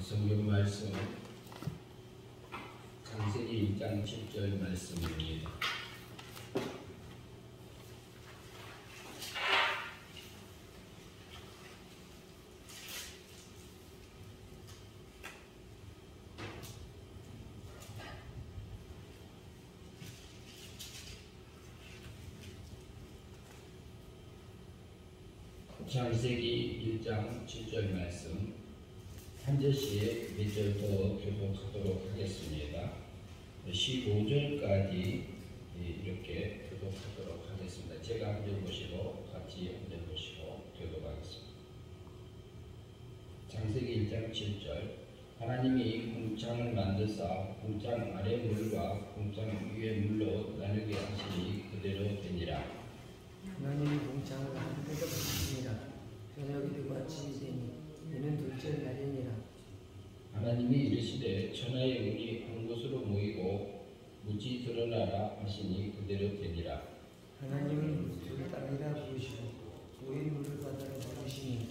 성경 말씀 창세기 1장 7절 말씀입니다. 창세기 1장 7절 말씀 한 절씩 몇 절 더 교독하도록 하겠습니다. 15절까지 이렇게 교독하도록 하겠습니다. 제가 한 절 보시고 같이 한 절 보시고 교독하겠습니다. 창세기 1장 7절 하나님이 궁창을 만드사 궁창 아래 물과 궁창 위에 물로 나누게 하시니 그대로 되니라. 하나님이 궁창을 만드셨습니다. 저녁이 되고 아침이 되니 이는 둘째 날이니라. 하나님이 이르시되 천하의 운이 한 곳으로 모이고 무지 드러나라 하시니 그대로 되니라. 하나님은 물을 땅이라 부르시고 모인 물을 바다로 부르시니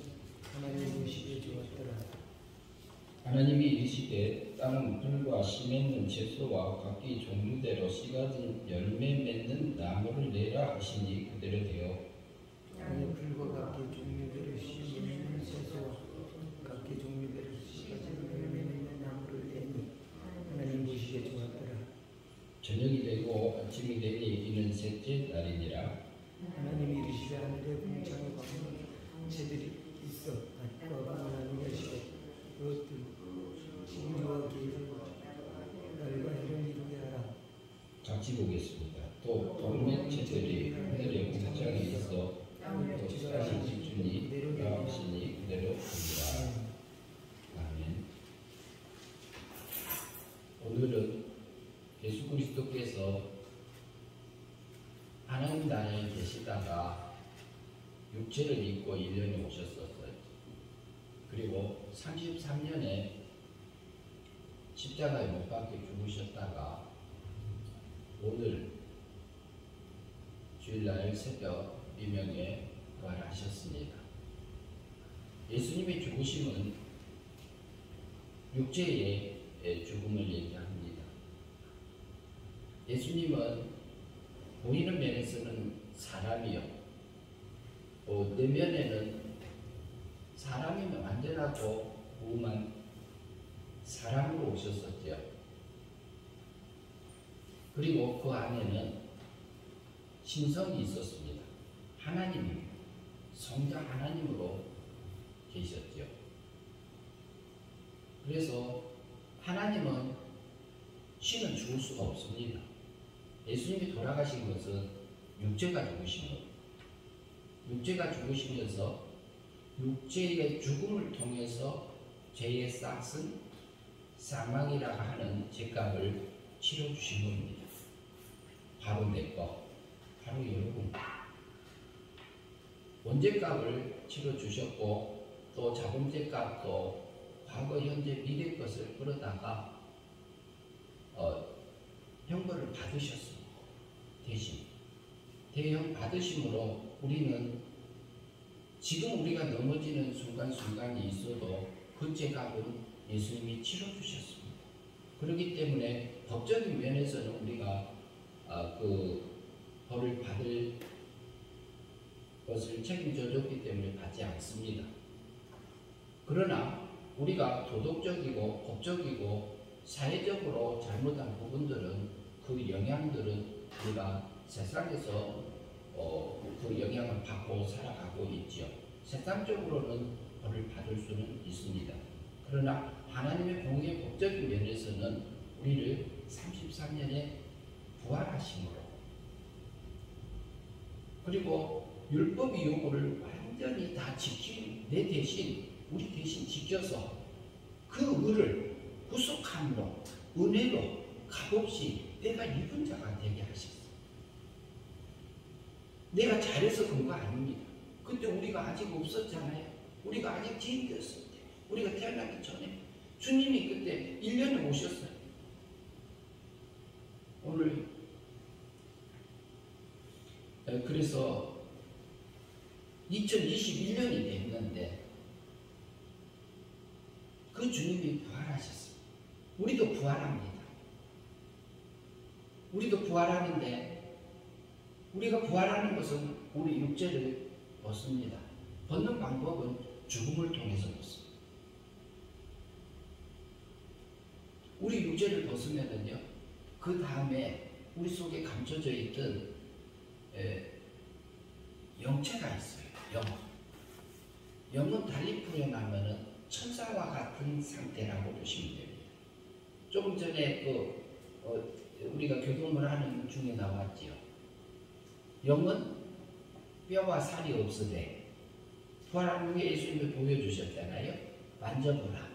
하나님 보시기에 좋았더라. 하나님이 이르시되 땅은 풀과 씨 맺는 채소와 각기 종류대로 씨 가진 열매 맺는 나무를 내라 하시니 그대로 되어 땅의 풀과 각기 종류대로 씨 맺는 채소와 각기 종류대로 씨 가진 열매 맺는 나무를 내니 하나님 보시기에 좋았더라. 저녁이 되고 아침이 되니 이는 셋째 날이니라. 하나님이 이르시되 하늘에 궁창에 광문 새들이 있어 낮과 밤을 나누게 하시고 그것들 진리와 계를 날과 해를 이루게 하라. 같이 보겠습니다. 또 동맥체들이 하늘의 궁창에 있어 또 시간이 집주니 내려가 하시니 그대로 됩니다. 아멘. 오늘은 예수 그리스도께서 하나님 나라에 계시다가 육체를 입고 1년에 오셨었어요. 그리고 33년에 십자가에 못 박혀 죽으셨다가 오늘 주일날 새벽 미명에 부활하셨습니다. 예수님의 죽으심은 육체의 죽음을 얘기합니다. 예수님은 보이는 면에서는 사람이요, 내면에는 사람이면 완전하고 무음한 사람으로 오셨었죠. 그리고 그 안에는 신성이 있었습니다. 하나님입니다. 성자 하나님으로 계셨죠. 그래서 하나님은 신은 죽을 수가 없습니다. 예수님이 돌아가신 것은 육체가 죽으신 것. 육체가 죽으시면서 육체의 죽음을 통해서 죄의 싹은 사망이라고 하는 죄값을 치러주신 겁니다. 바로 내 것, 바로 여러분. 원죄값을 치러주셨고 또 자범죄값도 과거, 현재, 미래 것을 끌어다가 형벌을 받으셨습니다. 대신 대형 받으심으로 우리는 지금 우리가 넘어지는 순간순간이 있어도 그 죄값은 예수님이 치러주셨습니다. 그렇기 때문에 법적인 면에서는 우리가 그 벌을 받을 것을 책임져 줬기 때문에 받지 않습니다. 그러나 우리가 도덕적이고 법적이고 사회적으로 잘못한 부분들은 그 영향들은 우리가 세상에서 그 영향을 받고 살아가고 있죠. 세상적으로는 벌을 받을 수는 있습니다. 그러나 하나님의 공의 법적인 면에서는 우리를 33년에 부활하심으로 그리고 율법의 요구를 완전히 다 지킨 내 대신 우리 대신 지켜서 그 의를 구속함으로 은혜로 값없이 내가 입은 자가 되게 하셨어요. 내가 잘해서 그런 거 아닙니다. 그때 우리가 아직 없었잖아요. 우리가 아직 죄인이었을 때, 우리가 태어나기 전에 주님이 그때 1년에 오셨어요. 오늘 그래서 2021년이 됐는데 그 그 주님이 부활하셨습니다. 우리도 부활합니다. 우리도 부활하는데 우리가 부활하는 것은 우리 육체를 벗습니다. 벗는 방법은 죽음을 통해서 벗습니다. 우리 육체를 벗으면은요, 그 다음에 우리 속에 감춰져 있던 영체가 있어요. 영은 달리 풀어나면은 천사와 같은 상태라고 보시면 됩니다. 조금 전에 우리가 교동을 하는 중에 나왔지요. 영은 뼈와 살이 없으되 부활한 후에 예수님이 보여주셨잖아요. 만져보라.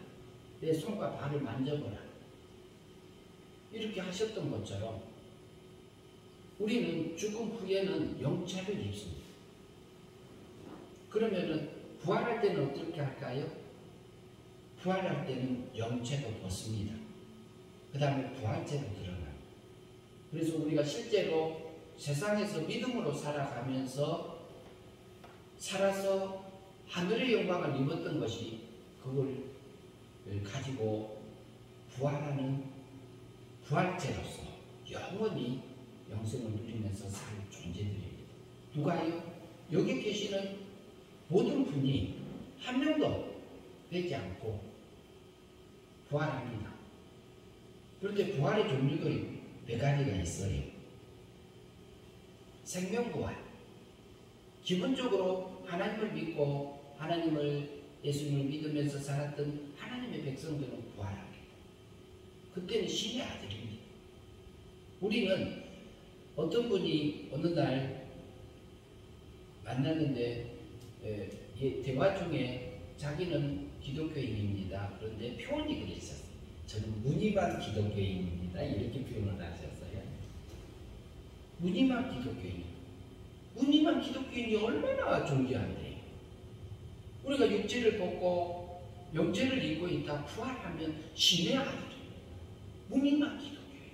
내 손과 발을 만져보라. 이렇게 하셨던 것처럼 우리는 죽음 후에는 영체를 입습니다. 그러면은 부활할 때는 어떻게 할까요? 부활할 때는 영체도 벗습니다. 그 다음에 부활체로 드러납니다. 그래서 우리가 실제로 세상에서 믿음으로 살아가면서 살아서 하늘의 영광을 입었던 것이 그걸 가지고 부활하는 부활체로서 영원히 영생을 누리면서 살 존재들입니다. 누가요? 여기 계시는 모든 분이 한 명도 되지 않고 부활합니다. 그런데 부활의 종류가 네 가지가 있어요. 생명부활. 기본적으로 하나님을 믿고 예수님을 믿으면서 살았던 하나님의 백성들은 부활합니다. 그때는 신의 아들입니다. 우리는 어떤 분이 어느 날 만났는데 대화 중에 자기는 기독교인입니다. 그런데 표현이 그랬었어요. 저는 무늬만 기독교인입니다. 이렇게 표현을 하셨어요. 무늬만 기독교인. 무늬만 기독교인이 얼마나 존귀한데. 우리가 육체를 벗고 영체를 입고 있다 부활하면 신의 아들입니다. 무늬만 기독교인.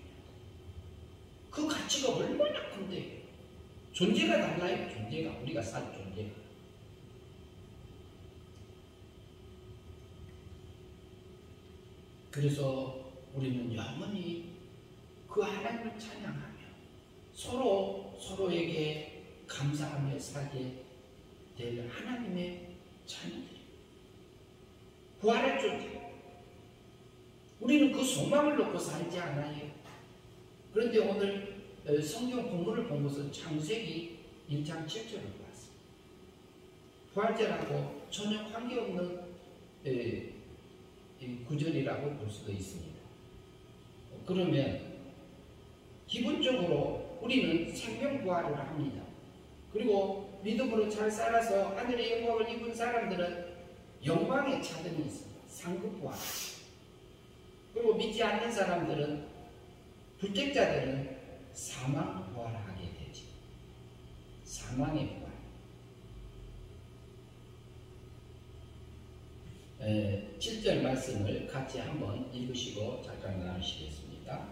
그 가치가 얼마나 큰데. 존재가 달라요. 존재가. 우리가 살 존재가. 그래서 우리는 영원히 그 하나님을 찬양하며 서로에게 감사하며 살게 될 하나님의 자녀들입니다. 부활의 존재. 우리는 그 소망을 놓고 살지 않아요. 그런데 오늘 성경 본문을 본 것은 창세기 1장 7절을 보았습니다. 부활절하고 전혀 관계없는 구절이라고 볼 수도 있습니다. 그러면 기본적으로 우리는 생명부활을 합니다. 그리고 믿음으로 잘 살아서 하늘의 영광을 입은 사람들은 영광의 차등이 있습니다. 상급부활. 그리고 믿지 않는 사람들은 불택자들은 사망부활하게 되지. 사망의 부활. 7절 말씀을 같이 한번 읽으시고 잠깐 나누시겠습니다.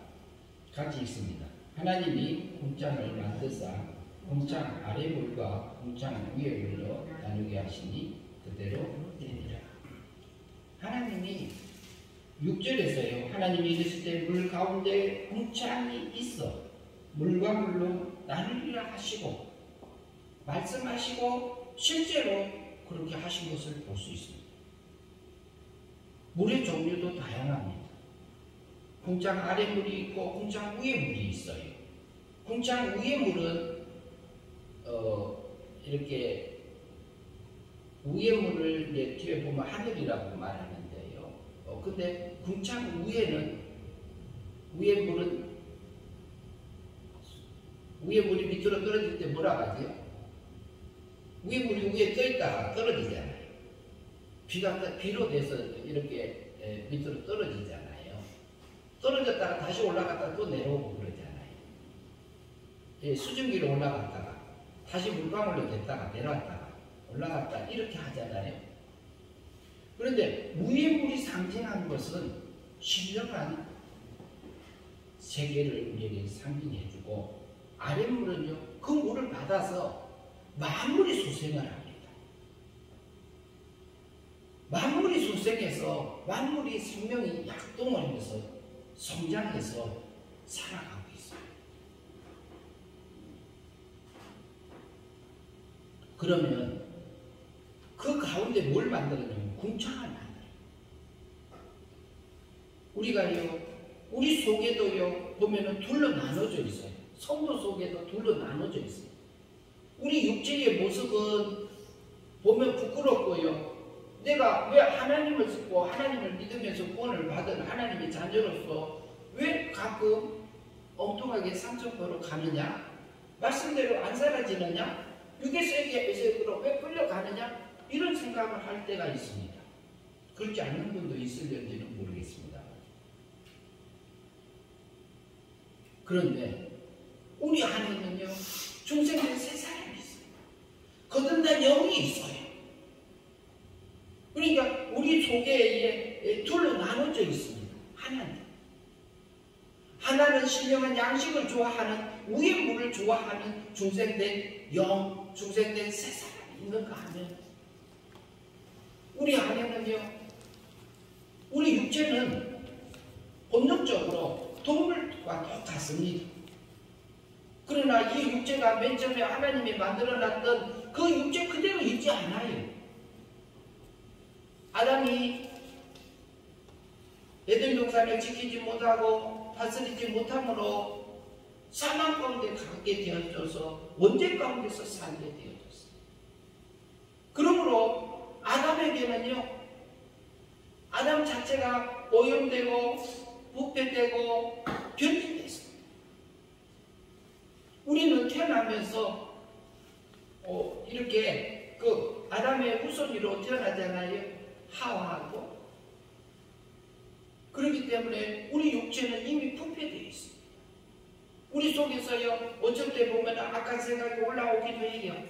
같이 읽습니다. 하나님이 궁창을 만드사 궁창 아래 물과 궁창 위에 물로 나누게 하시니 그대로 되니라. 하나님이 6절에서요. 하나님이 이르실 때 물 가운데 궁창이 있어 물과 물로 나누리라 하시고 말씀하시고 실제로 그렇게 하신 것을 볼 수 있습니다. 물의 종류도 다양합니다. 궁창 아래 물이 있고 궁창 위에 물이 있어요. 궁창 위에 물은 이렇게 위에 물을 이제 뒤에 보면 하늘이라고 말하는데요. 근데 궁창 위에 물이 밑으로 떨어질 때 뭐라 하죠? 위에 물이 위에 떠있다가 떨어지잖아요. 비로 돼서 이렇게 밑으로 떨어지잖아요. 떨어졌다가 다시 올라갔다가 또 내려오고 그러잖아요. 수증기로 올라갔다가 다시 물방울로 됐다가 내려왔다가 올라갔다 이렇게 하잖아요. 그런데 위에 물이 상징한 것은 신령한 세계를 우리에게 상징해주고 아래 물은요 그 물을 받아서 만물이 수생을 합니다. 만물이 xuất生해서 만물이 생명이 약동을 하면서 성장해서 살아가고 있어요. 그러면 그 가운데 뭘 만들었냐면 궁창을 만들어요. 우리가요, 우리 속에도요, 보면은 둘로 나눠져 있어요. 성도 속에도 둘로 나눠져 있어요. 우리 육체의 모습은 보면 부끄럽고요. 내가 왜 하나님을 믿고 하나님을 믿으면서 구원을 받은 하나님의 자녀로서 왜 가끔 엉뚱하게 상처포로 가느냐? 말씀대로 안 살아지느냐? 육에서로 왜 끌려가느냐? 이런 생각을 할 때가 있습니다. 그렇지 않는 분도 있을는지는 모르겠습니다. 그런데 우리 안에는요, 중생된 세 사람이 있어요. 거듭난 영이 있어요. 그러니까 우리 속에 둘로 나눠져 있습니다. 하나는 신령한 양식을 좋아하는 우의 물을 좋아하는 중생된 영, 중생된 세 사람이 있는가 하면 우리 안에는요, 우리 육체는 본능적으로 동물과 똑같습니다. 그러나 이 육체가 맨 처음에 하나님이 만들어놨던 그 육체 그대로 있지 않아요. 아담이 에덴 동산을 지키지 못하고 다스리지 못함으로 사망 가운데 가게 되어져서 원죄 가운데서 살게 되어졌어요. 그러므로 아담에게는요, 아담 자체가 오염되고 부패되고 변질됐어요. 우리는 태어나면서 이렇게 그 아담의 후손으로 태어나잖아요. 하와하고. 그렇기 때문에 우리 육체는 이미 부패되어 있습니다. 우리 속에서요, 어쩔 때 보면 악한 생각이 올라오기도 해요.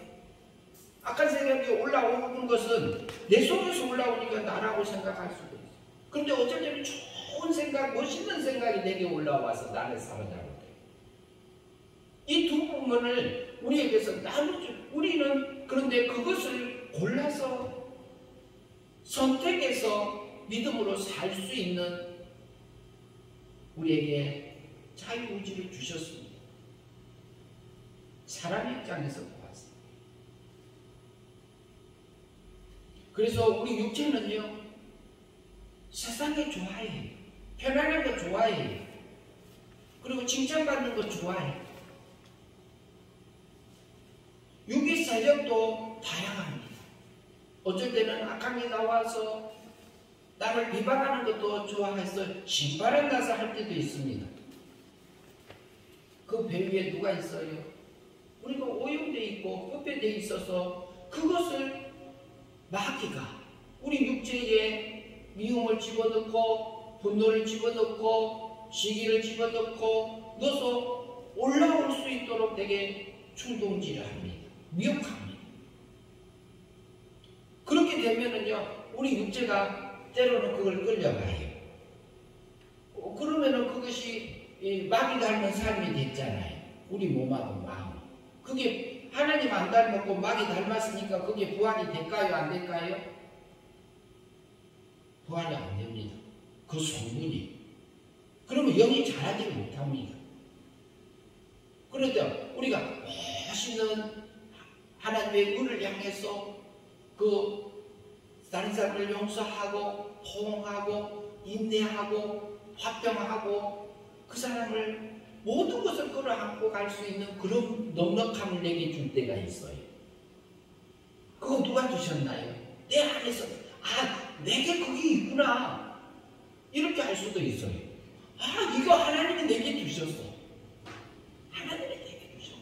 악한 생각이 올라오는 것은 내 속에서 올라오니까 나라고 생각할 수도 있어요. 그런데 어쩔 때는 좋은 생각, 멋있는 생각이 내게 올라와서 나를 사로잡을 때, 이 두 부분을 우리에게서 나누죠. 우리는 그런데 그것을 골라서 선택해서 믿음으로 살 수 있는 우리에게 자유의지를 주셨습니다. 사람의 입장에서 보았습니다. 그래서 우리 육체는요, 세상에 좋아해요. 편안한 거 좋아해요. 그리고 칭찬받는 거 좋아해요. 육의 세력도 다양합니다. 어쩔 때는 악한 게 나와서 남을 비방하는 것도 좋아해서 신바람 나서 할 때도 있습니다. 그 배 위에 누가 있어요? 우리가 오염되어 있고 부패되어 있어서 그것을 마귀가 우리 육체에 미움을 집어넣고 분노를 집어넣고 시기를 집어넣고 넣어서 올라올 수 있도록 되게 충동질을 합니다. 미혹합니다. 그렇게 되면은요, 우리 육체가 때로는 그걸 끌려가요. 그러면은 그것이 마귀 닮은 삶이 됐잖아요. 우리 몸하고 마음. 그게 하나님 안 닮았고 마귀 닮았으니까 그게 부활이 될까요? 안 될까요? 부활이 안 됩니다. 그 성분이. 그러면 영이 자라지 못합니다. 그런데 우리가 멋있는 하나님의 은을 향해서 그 다른 사람을 용서하고 포옹하고 인내하고 화평하고 그 사람을 모든 것을 끌어안고 갈 수 있는 그런 넉넉함을 내게 줄 때가 있어요. 그거 누가 주셨나요? 내 안에서 내게 그게 있구나 이렇게 할 수도 있어요. 이거 하나님이 내게 주셨어. 하나님이 내게 주셨어.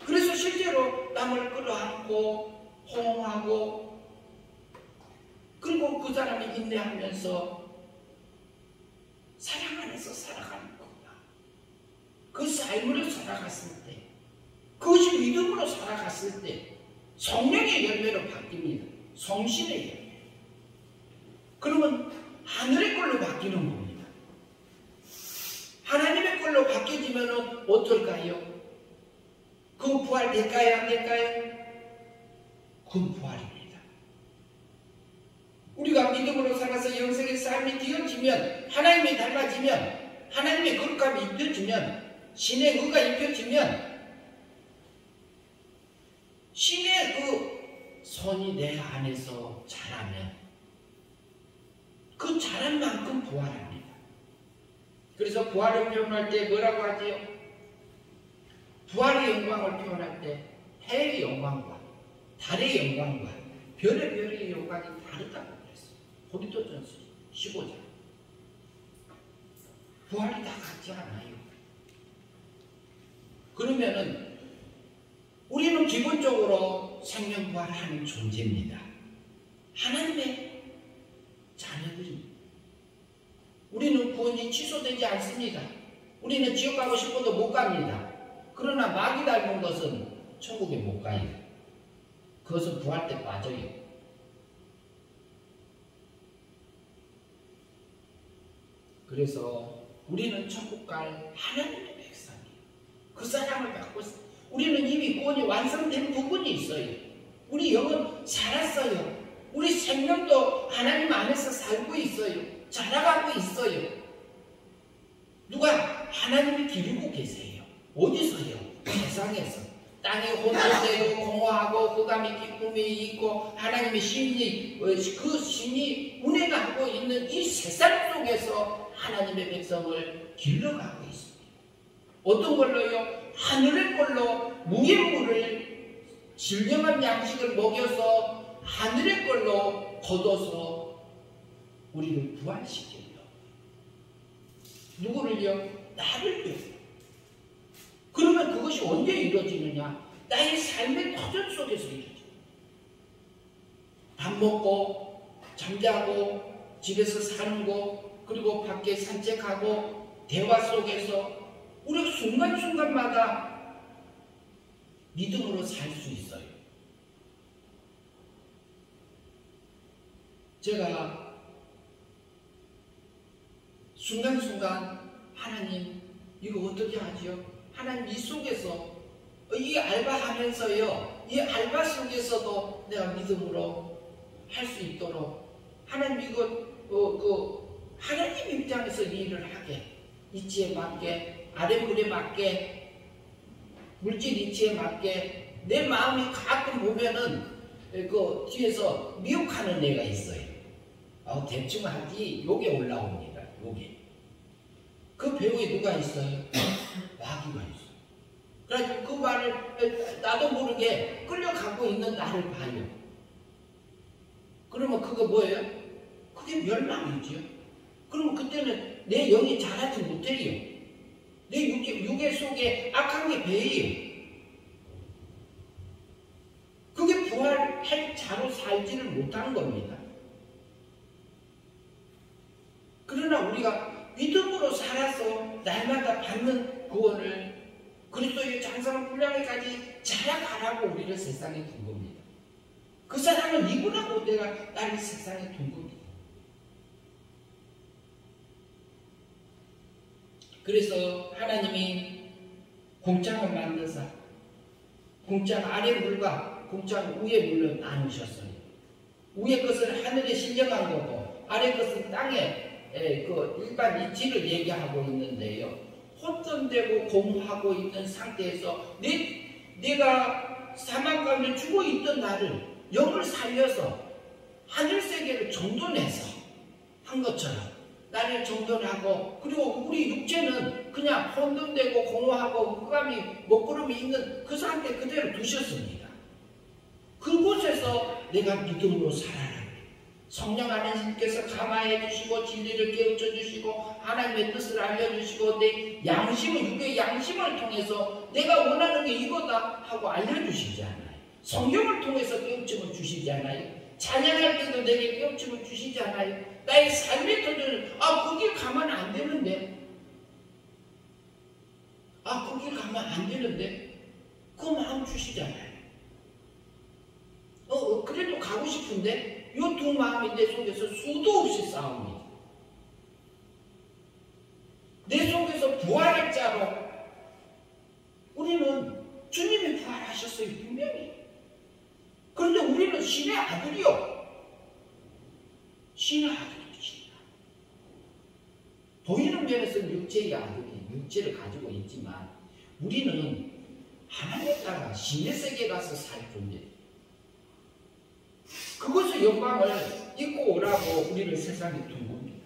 그래서 실제로 남을 끌어안고 호응하고 그리고 그 사람이 인내하면서 사랑 안에서 살아가는 거구나. 그 삶으로 살아갔을 때, 그것이 믿음으로 살아갔을 때 성령의 열매로 바뀝니다. 성신의 열매. 그러면 하늘의 걸로 바뀌는 겁니다. 하나님의 걸로 바뀌어지면 어떨까요? 그 부활 될까요? 안 될까요? 그 부활입니다. 입혀지면, 하나님이 닮아지면, 하나님의 거룩함이 입혀지면, 신의 의가 입혀지면, 신의 그 손이 내 안에서 자라면 그 자란 만큼 부활합니다. 그래서 부활을 표현할 때 뭐라고 하지요? 부활의 영광을 표현할 때 해의 영광과 달의 영광과 별의 영광이 다르다고 그랬어요. 고린도전서 15장. 부활이 다 같지 않아요. 그러면은 우리는 기본적으로 생명부활하는 존재입니다. 하나님의 자녀들입니다. 우리는 구원이 취소되지 않습니다. 우리는 지옥 가고 싶어도 못 갑니다. 그러나 마귀 닮은 것은 천국에 못 가요. 그것은 부활 때 빠져요. 그래서 우리는 천국 갈 하나님의 백성이에요. 그 사랑을 받고 있어요. 우리는 이미 구원이 완성된 부분이 있어요. 우리 영은 살았어요. 우리 생명도 하나님 안에서 살고 있어요. 자라가고 있어요. 누가 하나님이 기르고 계세요. 어디서요? 세상에서. 땅이 혼돈되고 공허하고 흑암이 기쁨이 있고 하나님의 신이 그 신이 운행하고 있는 이 세상 속에서 하나님의 백성을 길러가고 있습니다. 어떤 걸로요? 하늘의 걸로 무예물을 신령한 양식을 먹여서 하늘의 걸로 거둬서 우리를 부활시키려. 누구를요? 나를요. 그러면 그것이 언제 이루어지느냐? 나의 삶의 터전 속에서 이루어집니다. 밥 먹고 잠자고 집에서 사는 거 그리고 밖에 산책하고 대화 속에서 우리가 순간순간마다 믿음으로 살 수 있어요. 제가 순간순간 하나님 이거 어떻게 하지요? 하나님 이 속에서 이 알바하면서요. 이 알바 속에서도 내가 믿음으로 할 수 있도록 하나님 이거 하나님 입장에서 이 일을 하게 이치에 맞게 아랫물에 맞게 물질 이치에 맞게 내 마음이 가끔 보면은 그 뒤에서 미혹하는 애가 있어요. 대충 하지 요게 올라옵니다. 요게 그 배우에 누가 있어요? 마귀가 있어요. 그래서 그 말을 나도 모르게 끌려가고 있는 나를 봐요. 그러면 그거 뭐예요? 그게 멸망이지요. 그러면 그때는 내 영이 자라지 못해요. 내 육의 속에 악한 게 배예요. 그게 부활할 자로 살지를 못한 겁니다. 그러나 우리가 믿음으로 살아서 날마다 받는 구원을 그리스도의 장성한 분량에까지 자라가라고 우리를 세상에 둔 겁니다. 그 사람은 이구나고 내가 나를 세상에 둔 겁니다. 그래서 하나님이 공장을 만드사 공장 아래 물과 공장 위에 물로 나누셨어요. 위에 것은 하늘에 신령한 거고 아래 것은 땅에 그 일반 이치를 얘기하고 있는데요. 혼돈되고 공허하고 있는 상태에서 내가 사망 가운데 죽어 있던 나를 영을 살려서 하늘 세계를 정돈해서 한 것처럼 나를 정돈하고 그리고 우리 육체는 그냥 혼돈되고 공허하고 흑암이 먹구름이 있는 그 상태 그대로 두셨습니다. 그곳에서 내가 믿음으로 살아라. 성령 하나님께서 감화해 주시고 진리를 깨우쳐 주시고 하나님의 뜻을 알려주시고 내 양심을 육의 양심을 통해서 내가 원하는 게 이거다 하고 알려주시지 않아요. 성경을 통해서 깨우침을 주시지 않아요. 찬양할 때도 내게 깨우침을 주시지 않아요. 나의 삶의 터전을 거길 가면 안 되는데 거길 가면 안 되는데 그 마음 주시잖아요. 그래도 가고 싶은데 이 두 마음이 내 속에서 수도 없이 싸웁니다. 내 속에서 부활의 자로 우리는 주님이 부활하셨어요. 분명히. 그런데 우리는 신의 아들이요. 신의 아들입니다. 보이는 면에서는 육체의 아들이 육체를 가지고 있지만 우리는 하나님에 따라 신의 세계에 가서 살 존재. 그것의 영광을 입고 오라고 우리를 세상에 둔 겁니다.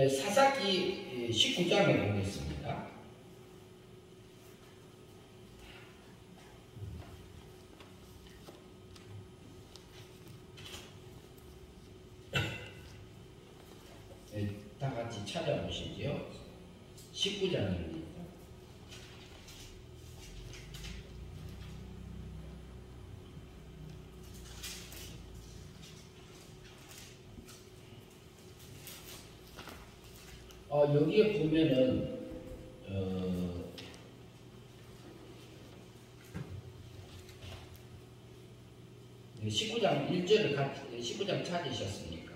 사사기 19장을 보겠습니다. 다 같이 찾아보시죠. 19장입니다. 여기에 보면은 19장 1절을 같이 19장 찾으셨습니까?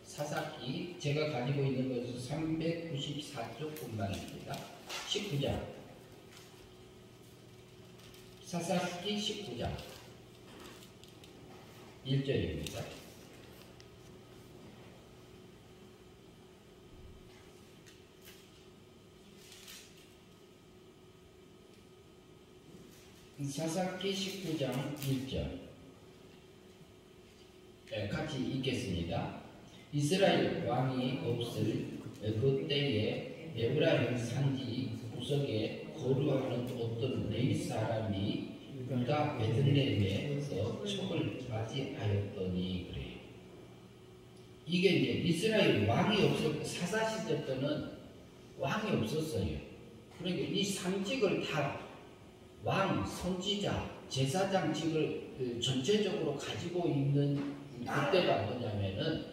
사사기 제가 가지고 있는 것은 394쪽 분만입니다. 19장 사사기 19장 1절입니다. 사사기 19장 1절 같이 읽겠습니다. 이스라엘 왕이 없을 그때에 에브라임 산지 구석에 거류하는 어떤 레위 사람이 유다 베들레헴에서 첩을 맞이하였더니 그래요. 이게 이제 이스라엘 왕이 없을 사사 시대 때는 왕이 없었어요. 그러니까 이 상직을 다 왕, 선지자, 제사장직을 전체적으로 가지고 있는 그때가 뭐냐면은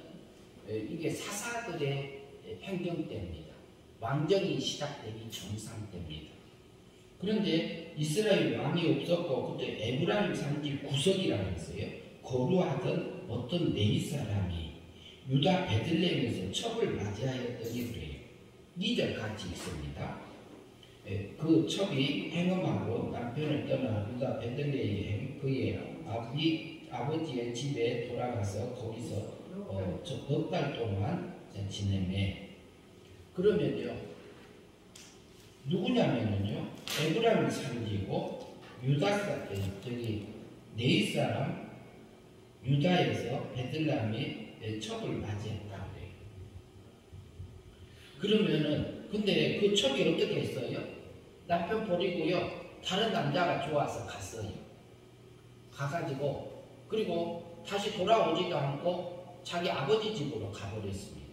이게 사사들의 행정 때입니다. 왕정이 시작되기 정상 때입니다. 그런데 이스라엘 왕이 없었고 그때 에브라임 산지 구석이라고 했어요. 거류하던 어떤 레위 사람이 유다 베들레헴에서 첩을 맞이하였더니 그래요. 2절 같이 있습니다. 그 첩이 행음하고 남편을 떠나 유다 베들레헴 그의 아버지의 집에 돌아가서 거기서 넉 달 동안 지내매. 그러면요 누구냐면요 에브라임 산지고 유다 저기 네이 사람 유다에서 베들레헴이 첩을 맞이했다고 그래요. 그러면은 근데 그 첩이 어떻게 했어요? 남편 버리고요 다른 남자가 좋아서 갔어요. 가가지고 그리고 다시 돌아오지도 않고 자기 아버지 집으로 가버렸습니다.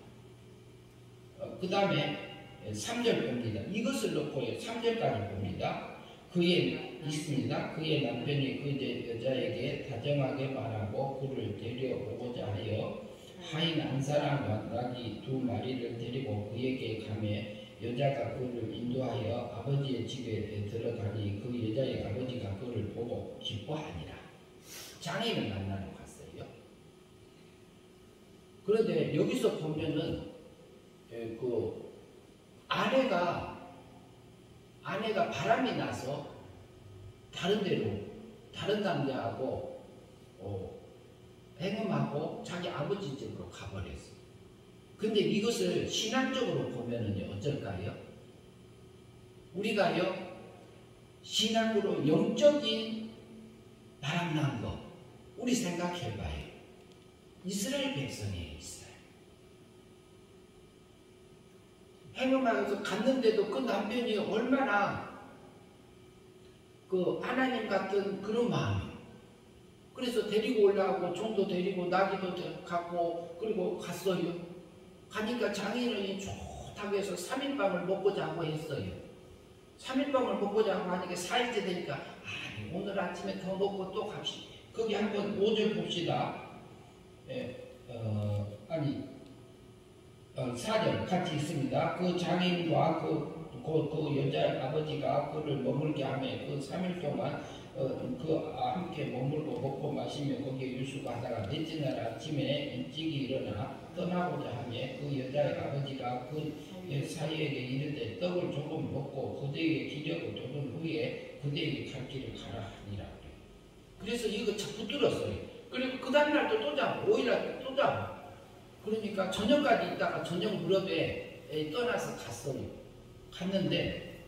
그 다음에 3절 봅니다. 이것을 놓고요 3절까지 봅니다. 그의 있습니다. 그의 남편이 그 여자에게 다정하게 말하고 그를 데려오고자 하여 하인 한 사람과 나귀 2마리를 데리고 그에게 가매 여자가 그를 인도하여 아버지의 집에 들어가니 그 여자의 아버지가 그를 보고 기뻐하니라. 장인을 만나러 갔어요. 그런데 여기서 보면은 그 아내가 바람이 나서 다른 데로 다른 남자하고 행음하고 자기 아버지 집으로 가버렸어요. 근데 이것을 신앙적으로 보면은요 어쩔까요? 우리가요 신앙으로 영적인 바람난 거 우리 생각해봐요. 이스라엘 백성이에요. 이스라엘 행음하면서 갔는데도 그 남편이 얼마나 그 하나님 같은 그런 마음이에요. 그래서 데리고 올라오고 종도 데리고 나귀도 갖고 그리고 갔어요. 가니까 장인어른이 좋다고 해서 3일밤을 먹고 자고 했어요. 3일밤을 먹고 자고 하니까 4일째 되니까 오늘 아침에 더 먹고 또 갑시다. 거기 한번 5절 봅시다. 4절 같이 있습니다. 그 장인과 그 여자 아버지가 그를 머물게 하며 그 3일 동안 함께 머물고 먹고 마시며 거기에 유숙하다가 넷째 날 아침에 일찍이 일어나 떠나고자 하며 그 여자의 아버지가 그 사이에게 이르되 떡을 조금 먹고 그대에게 기력을 돋은 후에 그대에게 갈 길을 가라 하니라. 그래서 이거 자꾸 들었어요. 그리고 그 다음날 또 잡아. 5일날 또 잡아. 그러니까 저녁까지 있다가 저녁 무렵에 떠나서 갔어요. 갔는데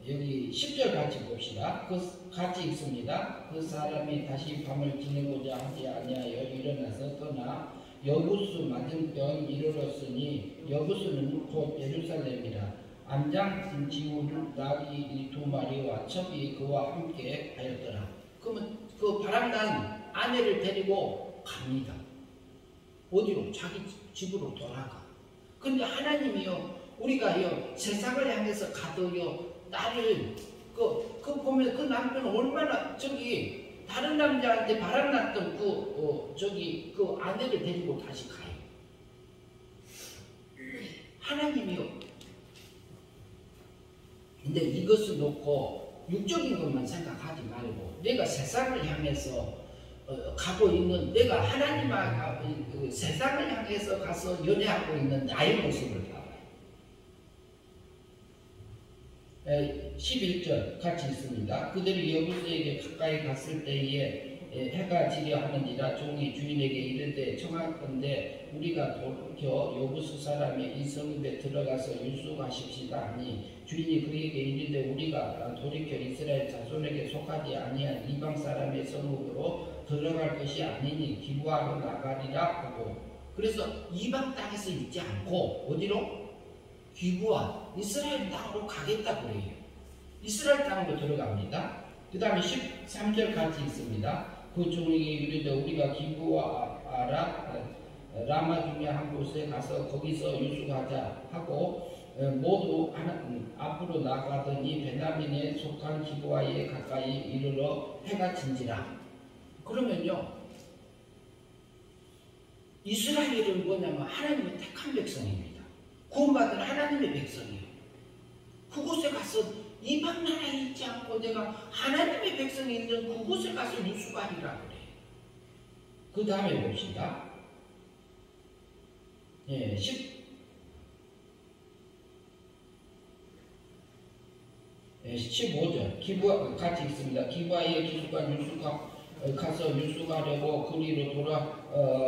여기 10절 같이 봅시다. 같이 있습니다. 그 사람이 다시 밤을 지내고자 하지 아니하여 일어나서 떠나 여부수 맞은편 이르렀으니 여부수는 곧 예루살렘이라. 암장 지우를 나귀 2마리와 첩이 그와 함께 하였더라. 그러면 그 바람난 아내를 데리고 갑니다. 어디로? 자기 집으로 돌아가. 그런데 하나님이요, 우리가요 세상을 향해서 가도요 나를 그 보면 그 남편은 얼마나 다른 남자한테 바람났던 그 아내를 데리고 다시 가요. 하나님이요. 근데 이것을 놓고 육적인 것만 생각하지 말고 내가 세상을 향해서 가고 있는, 내가 하나님과 세상을 향해서 가서 연애하고 있는 나의 모습을 봐봐요. 11절 같이 있습니다. 그들이 여부수에게 가까이 갔을 때에 해가 지려 하느니라. 종이 주인에게 이르되 청하건대 우리가 돌이켜 여부수 사람의 이 성읍에 들어가서 유숙하십시다 하니, 주인이 그에게 이르되 우리가 돌이켜 이스라엘 자손에게 속하지 아니한 이방 사람의 성읍으로 들어갈 것이 아니니 기부하러 나가리라 하고, 그래서 이방 땅에서 있지 않고 어디로? 기부하 이스라엘 땅으로 가겠다 그래요. 이스라엘 땅으로 들어갑니다. 그 다음에 13절 같이 있습니다. 그 종이 이르되 우리가 기부하라 라마 중에 한 곳에 가서 거기서 유숙하자 하고 모두 앞으로 나가더니 베냐민에 속한 기부하에 가까이 이르러 해가 진지라. 그러면요, 이스라엘은 뭐냐면 하나님의 택한 백성입니다. 구원받은 하나님의 백성이에요. 그곳에 가서 이방 나라에 있지 않고 내가 하나님의 백성이 있는 그곳에 가서 유숙하리라 그래요. 그 다음에 봅시다. 15절 기부하 같이 있습니다. 기부하에 기숙한 가서 유숙하려고 거리로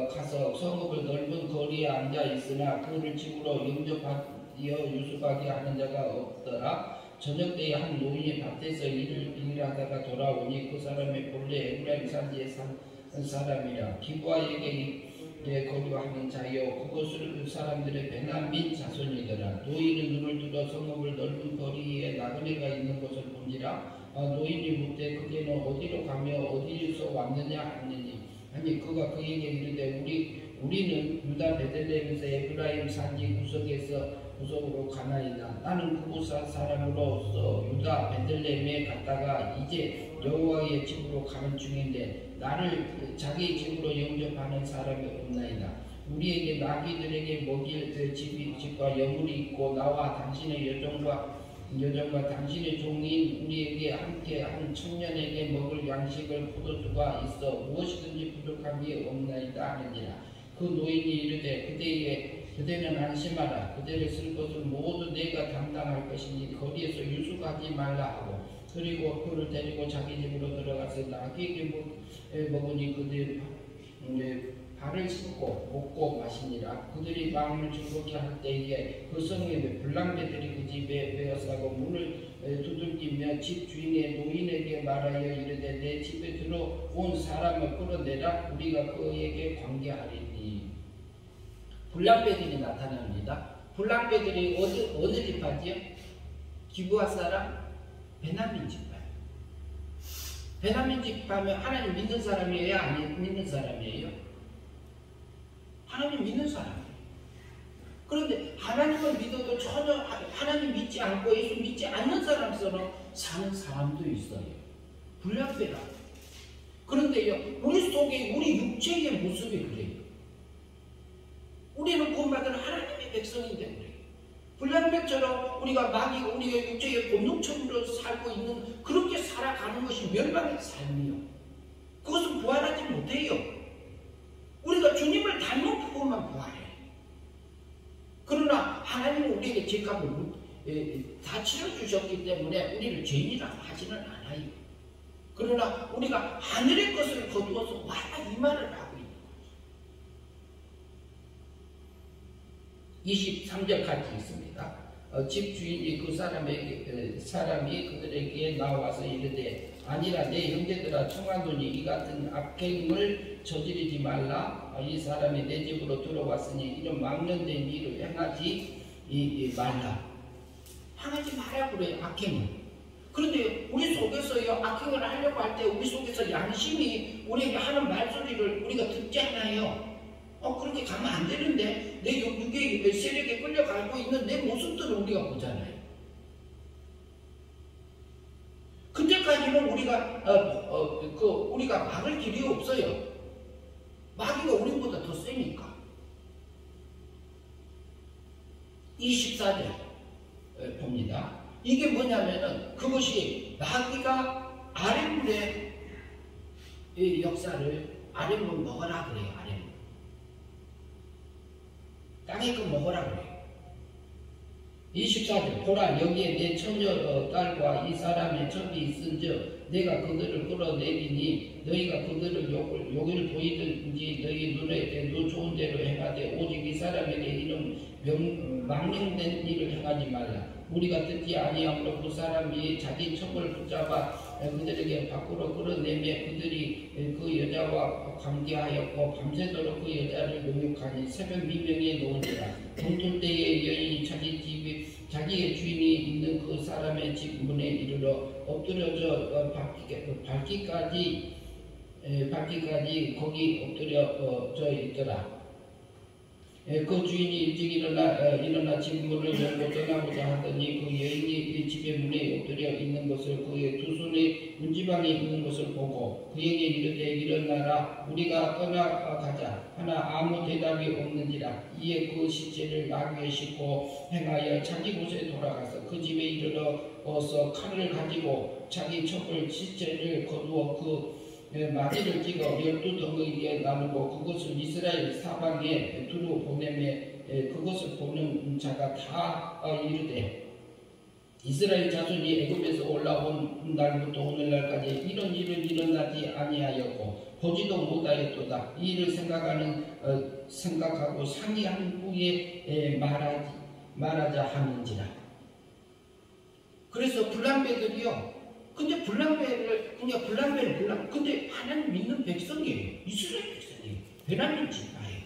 가서 성읍을 넓은 거리에 앉아 있으나 그를 집으로 영접하여 유숙하게 하는 자가 없더라. 저녁 때에 한 노인이 밭에서 일하다가 돌아오니 그 사람의 본래 에브라임 산지에 산 사람이라. 기부하에게 거류하는 자여 그것을 그 사람들의 베냐민 자손이더라. 노인은 눈을 들어 성읍을 넓은 거리에 나그네가 있는 것을 본지라. 노인이 묻되 그대는 어디로 가며 어디서 왔느냐 하느니, 아니 그가 그에게 이르되 우리는 유다 베들레헴에서 에브라임 산지 구석으로 가나이다. 나는 그곳 사람으로서 유다 베들레헴에 갔다가 이제 여호와의 집으로 가는 중인데 나를 자기 집으로 영접하는 사람이 없나이다. 우리에게 나귀들에게 먹일 집과 여물이 있고 나와 당신의 여종과 당신의 종인 우리에게 함께 한 청년에게 먹을 양식을 포도주가 있어 무엇이든지 부족함이 없나이다 하느니라. 그 노인이 이르되 그대는 안심하라. 그대를 쓸 것을 모두 내가 담당할 것이니 거기에서 유숙하지 말라 하고, 그리고 그를 데리고 자기 집으로 들어가서 나귀에게 먹으니 그들 발을 씻고 먹고 마시니라. 그들이 마음을 즐겁게 할 때에 그 성에 불량배들이 그 집에 메어싸고 문을 두들기며 집 주인의 노인에게 말하여 이르되 내 집에 들어온 사람을 끌어내라. 우리가 그에게 관계하리니. 불량배들이 나타납니다. 불량배들이 어느 집파지요? 기부하 사람? 베냐민 집파. 베냐민 집파면 하나님 믿는 사람이에요? 안 믿는 사람이에요? 하나님 믿는 사람이에요. 그런데 하나님을 믿어도 전혀 하나님 믿지 않고 예수 믿지 않는 사람처럼 사는 사람도 있어요. 불량배라. 그런데요, 우리 속에 우리 육체의 모습이 그래요. 우리는 구원받은 하나님의 백성인데 그래요. 불량배처럼 우리가 마귀가 우리의 육체의 본능처럼 살고 있는, 그렇게 살아가는 것이 멸망의 삶이요. 그것은 부활하지 못해요. 우리가 주님을 닮은 부분만 부활해요. 그러나 하나님은 우리에게 죄값을 다 치러주셨기 때문에 우리를 죄인이라고 하지는 않아요. 그러나 우리가 하늘의 것을 거두어서 와라 이 말을 하고 있다. 23절까지 있습니다. 집주인이 그 사람이 그들에게 나와서 이르되 아니라 내 형제들아 청하노니 이 같은 악행을 저지르지 말라. 이 사람이 내 집으로 들어왔으니 이런 망령된 일을 행하지 말라. 행하지 마라 그래요. 악행을. 그런데 우리 속에서요 악행을 하려고 할 때 우리 속에서 양심이 우리에게 하는 말소리를 우리가 듣지 않아요. 그렇게 가면 안 되는데 내 육의 세력에 끌려가고 있는 내 모습들을 우리가 보잖아요. 그때까지는 우리가 막을 길이 없어요. 마귀가 우리보다 더 세니까. 24절 봅니다. 이게 뭐냐면은 그것이 마귀가 아랫물의 역사를 아랫물 먹어라 그래요. 아랫물. 땅에 그 먹어라 그래요. 24절 보라 여기에 내 처녀 딸과 이 사람의 첩이 있은즉 내가 그들을 끌어내리니 너희가 그들을 욕을 보이든지 너희 눈에 좋은 대로 행하되 오직 이 사람에게 이런 망령된 일을 행하지 말라. 우리가 듣지 아니하므로 그 사람이 자기 첩을 붙잡아 그들에게 밖으로 끌어내며 그들이 그 여자와 관계하였고 밤새도록 그 여자를 모욕하니 새벽 미명에 놓으니라. 동틀 때에 여인이 자기의 주인이 있는 그 사람의 집 문에 이르러 엎드려져 밝기까지 거기 엎드려져 있더라. 그 주인이 일찍 일어나 집 문을 열고 떠나고자 하더니 그 여인이 집의 문에 엎드려 있는 것을 그의 두 손에 문지방에 있는 것을 보고 그에게 이르되 일어나라 우리가 떠나가자 하나 아무 대답이 없는지라. 이에 그 시체를 나귀에 싣고 행하여 자기 곳에 돌아가서 그 집에 이르러서 칼을 가지고 자기 첩을 시체를 거두어 그 마디를 찍어 12덩이에 나누고 그것을 이스라엘 사방에 두루 보내매 그것을 보는 자가 다 이르되 이스라엘 자손이 애굽에서 올라온 날부터 오늘날까지 이런 일은 일어나지 아니하였고 보지도 못하였도다. 이 일을 생각하고 상의한 후에 말하자 하는지라. 그래서 불량배들이요. 근데 근데 하나님 믿는 백성이에요. 이스라엘 백성이에요. 베냐민 지파예요.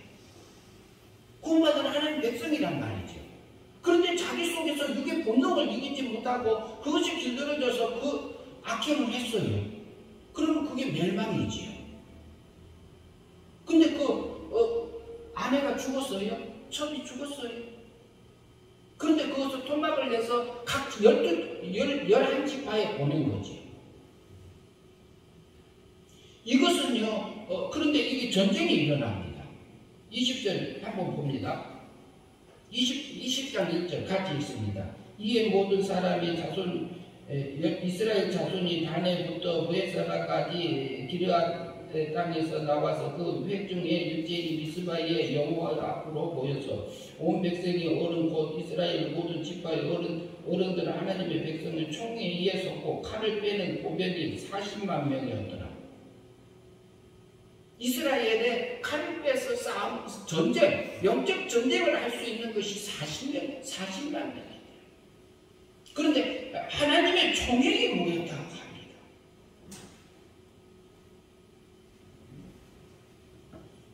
구원받은 하나님 백성이란 말이죠. 그런데 자기 속에서 육의 본능을 이기지 못하고 그것이 길들여져서 그 악행을 했어요. 그러면 그게 멸망이지요. 근데 아내가 죽었어요. 첩이 죽었어요. 그런데 그것을 토막을 내서 각 11지파에 보낸 거지. 이것은요, 그런데 이게 전쟁이 일어납니다. 20절 한번 봅니다. 20장 1절 같이 있습니다. 이에 모든 사람이 이스라엘 자손이 단에부터 브에사라까지 기르앗 땅에서 나와서 그 회중에 일제히 미스바의 여호와 앞으로 모여서 온 백성이 어른 곧 이스라엘 모든 지파의 어른들은 하나님의 백성을 총에 의해 섰고 칼을 빼는 보병이 40만 명이었더라. 이스라엘에 칼을 빼서 싸움 전쟁, 영적 전쟁을 할 수 있는 것이 40만 명이에요. 그런데 하나님의 총액이 모였다고 합니다.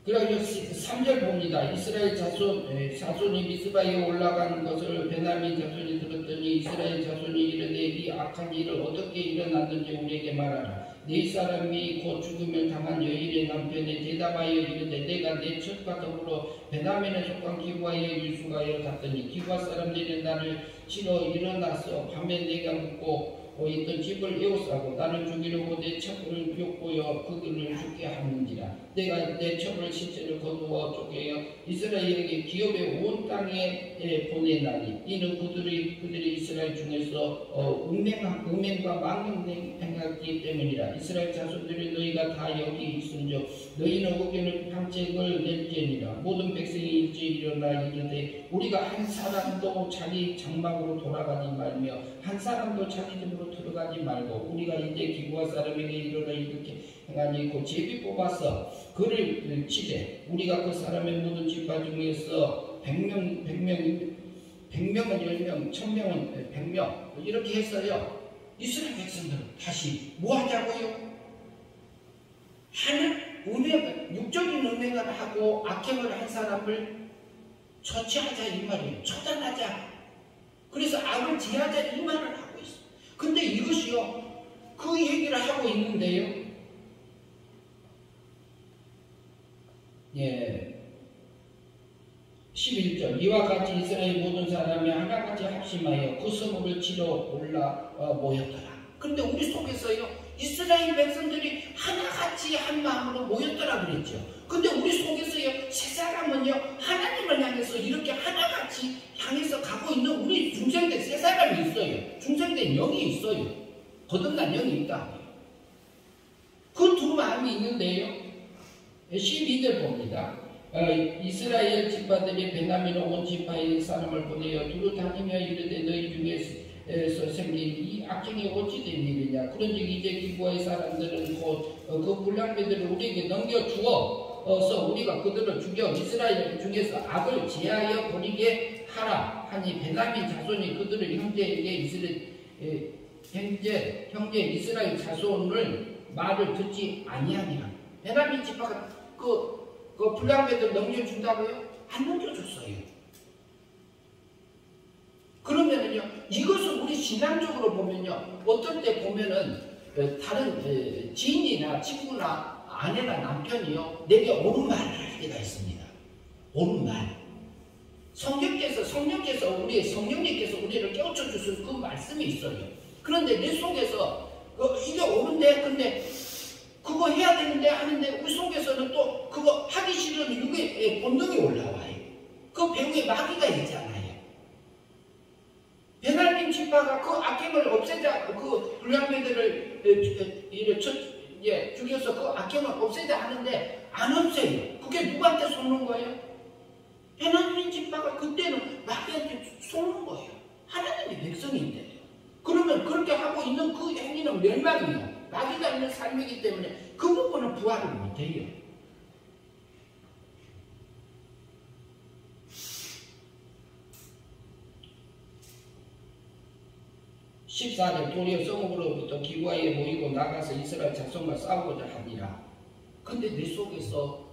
그래서 3절 봅니다. 이스라엘 자손이 미스바에 올라간 것을 베냐민 자손이 들었더니 이스라엘 자손이 이르되 이 악한 일을 어떻게 일어났는지 우리에게 말하라. 네 사람이 곧 죽음을 당한 여인의 남편에 대답하여 이르되 내가 내 첩과 더불어 베냐민에 속한 기브아에 유숙하여 갔더니 기브아 사람들이 나를 치러 일어나서 밤에 내가 묵고 있던 집을 에워싸고 나를 죽이려고 내 첩을 욕보여 그들을 죽게 하는지라. 내가 내 첩을 시체를 거두어 쪼개어 이스라엘에게 기업의 온 땅에 보내나니 이는 그들이 이스라엘 중에서 음행과 망령된 행하기 때문이라. 이스라엘 자손들이 너희가 다 여기 있은즉 너희는 의견을 방책을 낼지니라. 모든 백성이 일제히 일어나 이르되 우리가 한 사람도 자기 장막으로 돌아가지 말며 한 사람도 자기 집으로 들어가지 말고 우리가 이제 기브아 사람에게 이르러 이렇게 행하니 곧 제비 뽑아서 그를 치되 우리가 그 사람의 모든 지파 중에서 100명은 10명, 1000명은 100명 이렇게 했어요. 이스라엘 백성들은 다시 뭐 하자고요? 하는 육적인 음행을 하고 악행을 한 사람을 처치하자 이 말이에요. 처단하자. 그래서 악을 제하자 이 말을 하고 있어요. 근데 이것이요, 그 얘기를 하고 있는데요. 예. 11절 이와 같이 이스라엘 모든 사람이 하나같이 합심하여 그 성읍을 치러 올라 모였더라. 그런데 우리 속에서요, 이스라엘 백성들이 하나같이 한 마음으로 모였더라 그랬죠. 근데 우리 속에서요, 세 사람은요, 하나님을 향해서 이렇게 하나같이 향해서 가고 있는 우리 중생된 세 사람이 있어요. 중생된 영이 있어요. 거듭난 영이 있다. 그 두 마음이 있는데요. 12절 봅니다. 이스라엘 지파들이 베냐민 온 지파의 사람을 보내어 두루 다니며 이르되 너희 중에서 생긴 이 악행이 어찌 된 일이냐. 그런즉 이제 기브아의 사람들은 곧 그 불량배들을 우리에게 넘겨주어서 우리가 그들을 죽여 이스라엘 중에서 악을 제하여 버리게 하라 하니 베냐민 자손이 그들을 형제 이스라엘 자손을 말을 듣지 아니하니라. 베냐민 지파가 그 불량배들 넘겨준다고요? 안 넘겨줬어요. 그러면은요, 이것을 우리 신앙적으로 보면요, 어떨 때 보면은 다른 지인이나 친구나 아내나 남편이요, 내게 옳은 말을 할 때가 있습니다. 옳은 말. 성령님께서 우리를 깨우쳐 주신 그 말씀이 있어요. 그런데 내 속에서 이게 옳은데, 근데 그거 해야 되는데 하는데 우리 속에서는 또 그거 하기 싫은 육의 본능이 올라와요. 그 배후에 마귀가 있잖아요. 베냐민 지파가 그 악행을 없애자, 그 불량배들을 죽여서 그 악행을 없애자 하는데 안 없애요. 그게 누구한테 속는 거예요? 베냐민 지파가 그때는 마귀한테 속는 거예요. 하나님의 백성인데요. 그러면 그렇게 하고 있는 그 행위는 멸망이에요. 마귀가 있는 삶이기 때문에 그 부분은 부활을 못해요. 14절 도리어 성읍으로부터 기브아에 모이고 나가서 이스라엘 자손과 싸우고자 하니라. 근데 내 속에서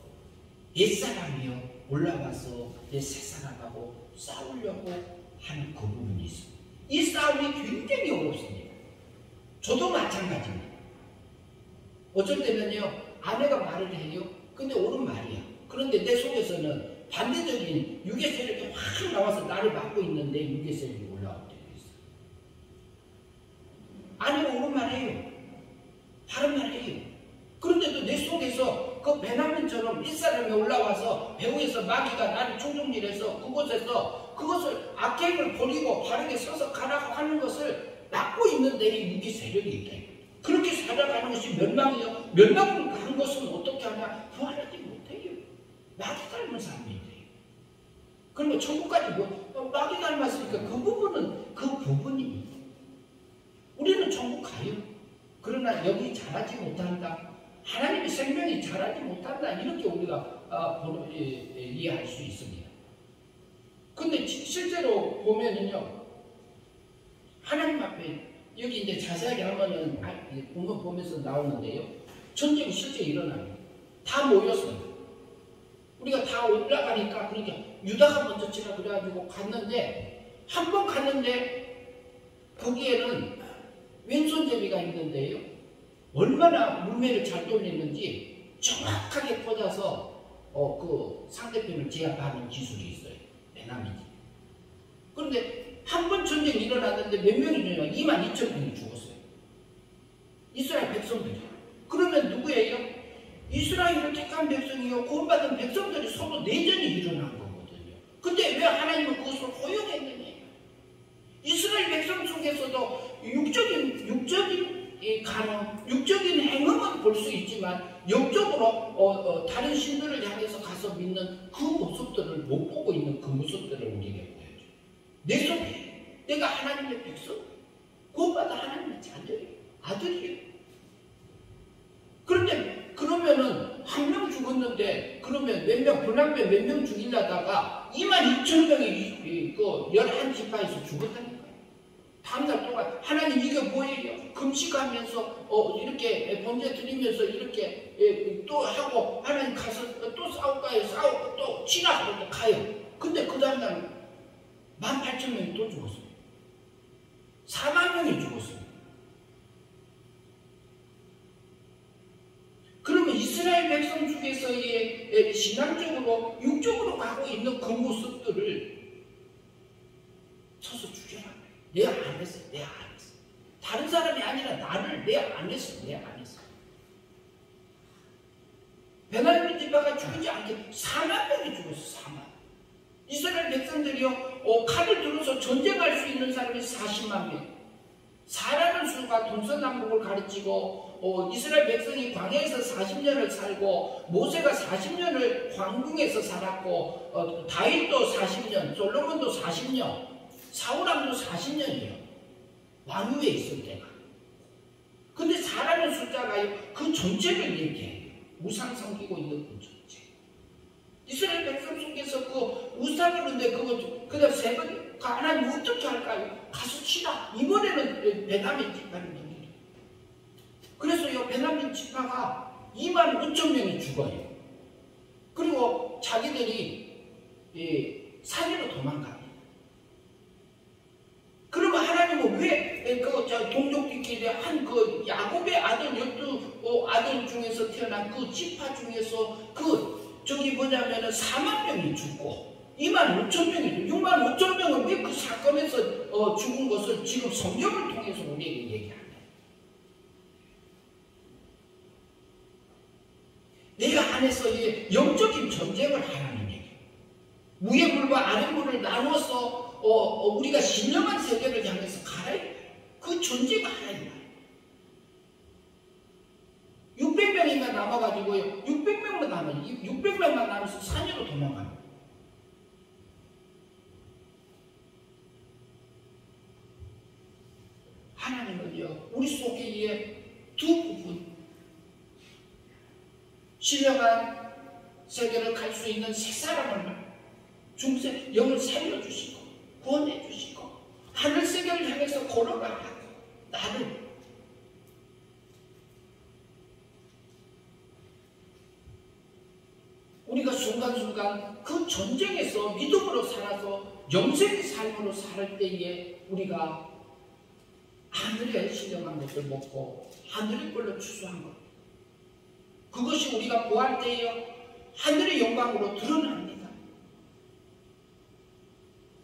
옛사람이요 올라와서 내 새사람하고 싸우려고 하는 그 부분이 있습니다. 이 싸움이 굉장히 어렵습니다. 저도 마찬가지입니다. 어쩔 때는요, 아내가 말을 해요. 근데 옳은 말이야. 그런데 내 속에서는 반대적인 육의 세력이 확 나와서 나를 막고 있는데 육의 세력이 올라올 때가 있어요. 아내가 옳은 말 해요. 다른 말 해요. 그런데도 내 속에서 그 베냐민처럼 일사람이 올라와서 배후에서 마귀가 나를 총정리해서 그것을 악행을 버리고 바르게 서서 가라고 하는 것을 막고 있는 데에 육의 세력이 있다. 그렇게 살아가는 것이 멸망이요. 멸망을 가는 것은 어떻게 하냐? 부활하지 못해요. 마귀 닮은 사람인데요. 그러면 천국까지 마귀 닮았으니까 그 부분이 우리는 천국 가요. 그러나 여기 잘하지 못한다. 하나님의 생명이 잘하지 못한다. 이렇게 우리가 이해할 수 있습니다. 근데 실제로 보면은요, 하나님 앞에 여기 이제 자세하게 하면은 본문 보면서 나오는데요. 전쟁이 실제 일어나요. 다 모였어요. 우리가 다 올라가니까 그러니까 유다가 먼저 치라 그래가지고 갔는데 한 번 갔는데 거기에는 왼손잡이가 있는데요. 얼마나 물매를 잘 돌리는지 정확하게 꽂아서 그 상대편을 제압하는 기술이 있어요. 베냐민이. 그런데 한 번 전쟁이 일어났는데 몇 명이 죽었냐? 22,000명이 죽었어요. 이스라엘 백성들이. 그러면 누구예요? 이스라엘을 택한 백성이요. 구원받은 백성들이 서로 내전이 일어난 거거든요. 근데 왜 하나님은 그것을 허용했느냐? 이스라엘 백성 속에서도 육적인 행음은 볼 수 있지만 영적으로 다른 신들을 향해서 가서 믿는 그 모습들을 못 보고 있는 그 모습들을 우리에게 보여줘요. 내 속에 내가 하나님의 백성, 구원받은 하나님의 자녀예요. 아들이에요. 그런데 그러면은 한 명 죽었는데 죽었는데 그러면 몇 명, 불량배 몇 명 죽이려다가 22,000명이 그 11지파에서 죽었다니까요. 다음날 또 하나님 이게 뭐예요? 금식하면서 이렇게 번제 드리면서 이렇게 또 하고 하나님 가서 또 싸울까요? 싸우고 또 치라 그러고 가요. 근데 그 다음날 18,000명이 또 죽었어요. 4만 명이 죽었어요. 그러면 이스라엘 백성 중에서의 신앙적으로 육적으로 가고 있는 그 모습들을 쳐서 죽여라. 내가 안 했어. 내가 안 했어. 다른 사람이 아니라 나를 내가 안 했어. 내가 안 했어. 베냐민 지파가 죽이지 않게 4만 명이 죽었어. 4만. 이스라엘 백성들이요 칼을 들어서 전쟁할 수 있는 사람이 40만 명. 4라는 수가 동서남북을 가르치고 이스라엘 백성이 광야에서 40년을 살고 모세가 40년을 황궁에서 살았고 다윗도 40년, 솔로몬도 40년, 사울왕도 40년이에요. 왕위에 있을 때가. 근데 4라는 숫자가 그 전체를 얘기해요. 우상 섬기고 있는 그 전체. 이스라엘 백성 속에서 그 우상을 하는데 그다음 세 번 하나님 어떻게 할까요? 가서 치라. 이번에는 베냐민 지파를 넘기려. 그래서 베냐민 지파가 25,000명이 죽어요. 그리고 자기들이 산으로 도망갑니다. 그러면 하나님은 왜 동족끼리 한 그 야곱의 아들 12아들 중에서 태어난 그 지파 중에서 뭐냐면은 4만 명이 죽고 25,000명이 65,000명은 왜 그 사건에서 죽은 것을 지금 성경을 통해서 우리에게 얘기합니다. 내가 안에서 영적인 전쟁을 하라는 얘기예요. 위의 물과 아래 물을 나누어서 우리가 신령한 세계를 향해서 가야 돼요. 그 전쟁을 하라는 거예요. 600명인가 남아가지고요. 600명만 남아서 산으로 도망갑니다. 하나님은요, 우리 속에 두 부분, 신령한 세계를 갈 수 있는 새 사람을 영을 살려주시고 구원해주시고 하늘 세계를 향해서 걸어가라고 나를 우리가 순간순간 그 전쟁에서 믿음으로 살아서 영생의 삶으로 살 때에 우리가 하늘의 신령한 것을 먹고 하늘의 걸로 추수한 것, 그것이 우리가 부활 때에 하늘의 영광으로 드러납니다.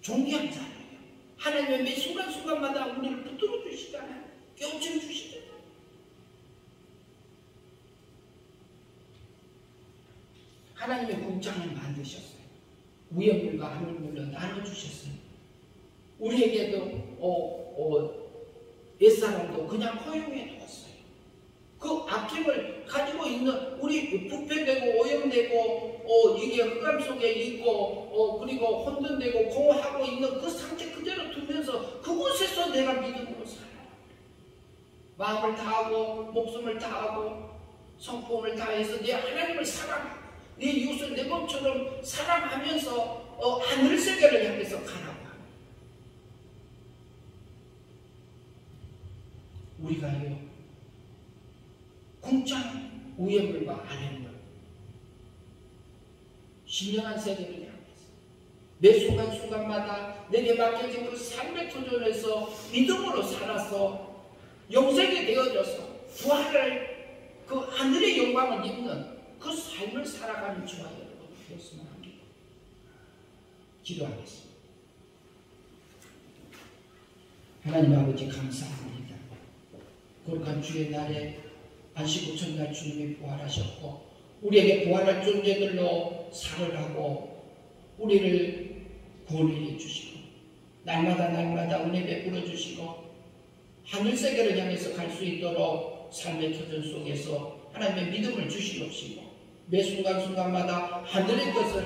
존귀한 자예요. 하나님의 매 순간순간마다 우리를 붙들어 주시잖아요. 깨우쳐 주시잖아요. 하나님의 궁창을 만드셨어요. 위의 물과 하늘 물로 나눠주셨어요. 우리에게도 옛사람도 그냥 허용해 두었어요. 그 악행을 가지고 있는 우리 부패되고 오염되고 이게 흑암 속에 있고 그리고 혼돈되고 공허하고 있는 그 상태 그대로 두면서 그곳에서 내가 믿음으로 살아라. 마음을 다하고 목숨을 다하고 성품을 다해서 내 하나님을 사랑하고 내 이웃을 내 몸처럼 사랑하면서 하늘 세계를 향해서 가라고 합니다. 우리가요, 공짜는 위의 물과 아래 물, 신령한 세계를 향해서 매 순간순간마다 내게 맡겨진 그 삶의 도전에서 믿음으로 살아서 영생이 되어져서 부활을 그 하늘의 영광을 입는 그 삶을 살아가는 저와 여러분 되었으면 합니다. 기도하겠습니다. 하나님 아버지 감사합니다. 거룩한 주의 날에 안식 후천날 주님이 부활하셨고 우리에게 부활할 존재들로 살으라고 우리를 구원해 주시고 날마다 은혜 베풀어 주시고 하늘세계를 향해서 갈 수 있도록 삶의 터전 속에서 하나님의 믿음을 주시옵시고 매 순간순간마다 하늘의 것을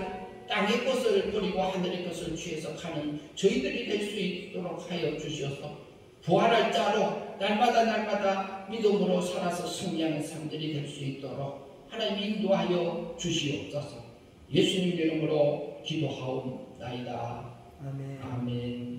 땅의 것을 버리고 하늘의 것을 취해서 가는 저희들이 될 수 있도록 하여 주시옵소서. 부활할 자로 날마다 믿음으로 살아서 승리하는 삶들이 될 수 있도록 하나님 인도하여 주시옵소서. 예수님 이름으로 기도하옵나이다. 아멘. 아멘.